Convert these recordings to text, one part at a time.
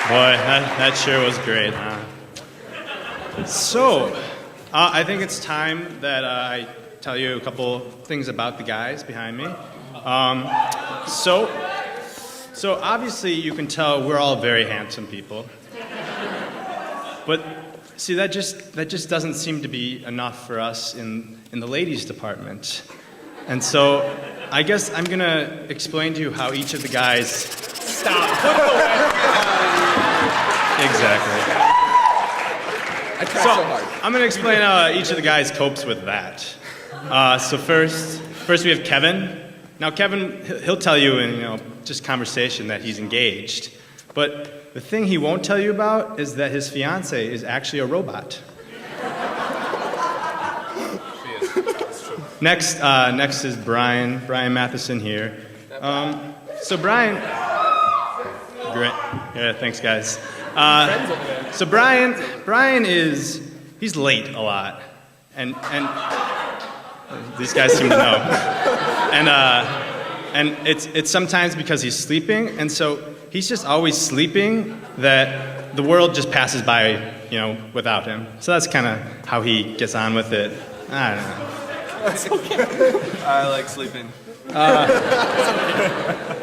Boy, that sure was great, huh? So, I think it's time that I tell you a couple things about the guys behind me. So obviously you can tell we're all very handsome people. But see, that just doesn't seem to be enough for us in the ladies department. And so I guess I'm gonna explain to you how each of the guys... Stop. Put it away. Exactly. I tried so hard. I'm gonna explain how each of the guys copes with that. So first we have Kevin. Now Kevin, he'll tell you in just conversation that he's engaged. But the thing he won't tell you about is that his fiance is actually a robot. Next is Brian Matheson here. So Brian, great, yeah, thanks guys. So Brian he's late a lot, and these guys seem to know, and it's sometimes because he's sleeping, and so he's just always sleeping that the world just passes by, without him. So that's kind of how he gets on with it. I don't know. It's okay. I like sleeping.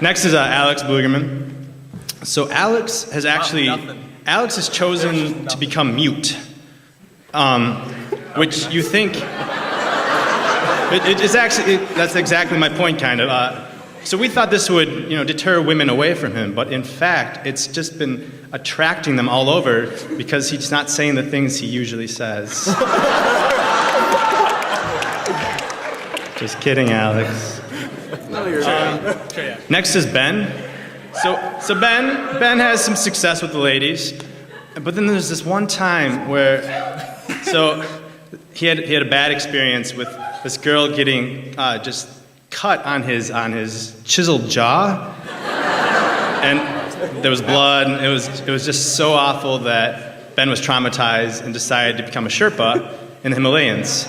Next is Alex Blugerman. So Alex has chosen to become mute, which you think it's actually that's exactly my point, kind of. So we thought this would deter women away from him, but in fact, it's just been attracting them all over because he's not saying the things he usually says. Just kidding, Alex. No, you're right. Next is Ben. So Ben has some success with the ladies, but then there's this one time where, he had a bad experience with this girl getting just cut on his chiseled jaw, and there was blood. And it was just so awful that Ben was traumatized and decided to become a Sherpa in the Himalayas.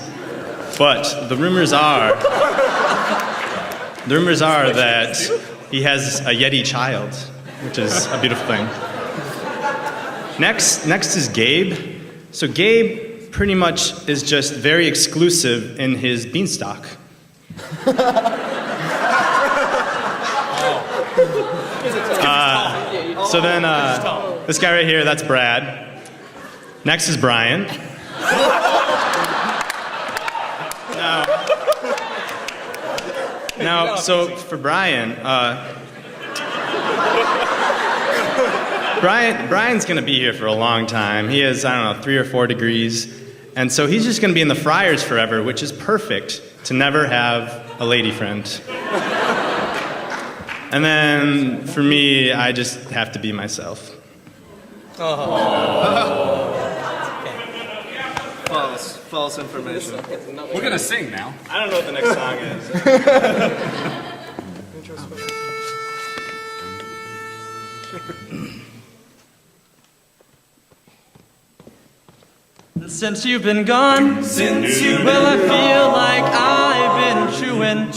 But the rumors are that he has a Yeti child, which is a beautiful thing. Next is Gabe. So Gabe pretty much is just very exclusive in his beanstalk. So then this guy right here, that's Brad. Next is Brian. Now, so for Brian's going to be here for a long time. He has, 3 or 4 degrees. And so he's just going to be in the Friars forever, which is perfect to never have a lady friend. And then for me, I just have to be myself. False information. We're gonna sing now. I don't know what the next song is. Since you've been gone, well, I feel like I've been chewing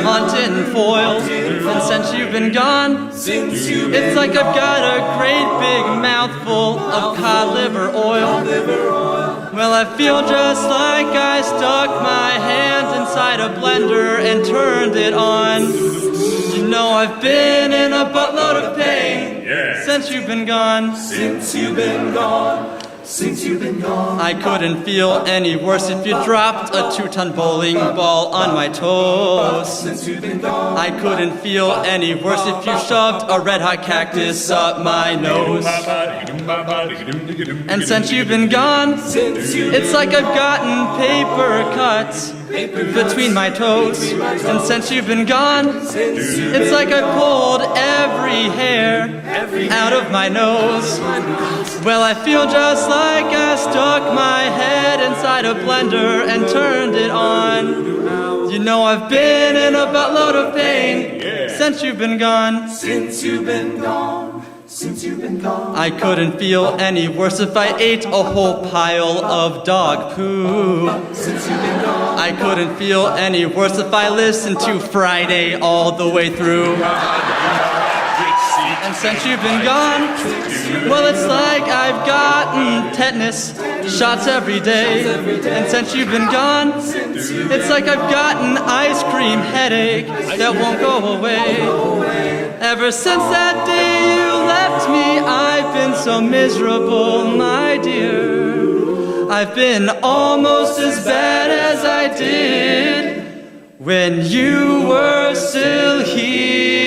on tin foil. And since you've been gone, it's like I've got a great big mouthful of cod liver oil. Well, I feel just like I stuck my hand inside a blender and turned it on. I've been in a buttload of pain since you've been gone. Since you've been gone. Since you've been gone. I couldn't feel any worse if you dropped a 2-ton bowling ball on my toes. Since you've been gone. I couldn't feel any worse if you shoved a red-hot cactus up my nose. And since you've been gone, it's like I've gotten paper cuts between my toes. And since you've been gone, it's like I pulled every hair out of my nose. Well, I feel just like I stuck my head inside a blender and turned it on. I've been in a buttload of pain since you've been gone. Since you've been gone. Since you've been gone. I couldn't feel any worse if I ate a whole pile of dog poo. Since you've been gone. I couldn't feel any worse if I listened to Friday all the way through. And since you've been gone, well, it's like I've gotten tetanus shots every day. And since you've been gone, it's like I've gotten ice cream headache that won't go away. Ever since that day you left me, I've been so miserable, my dear. I've been almost as bad as I did when you were still here.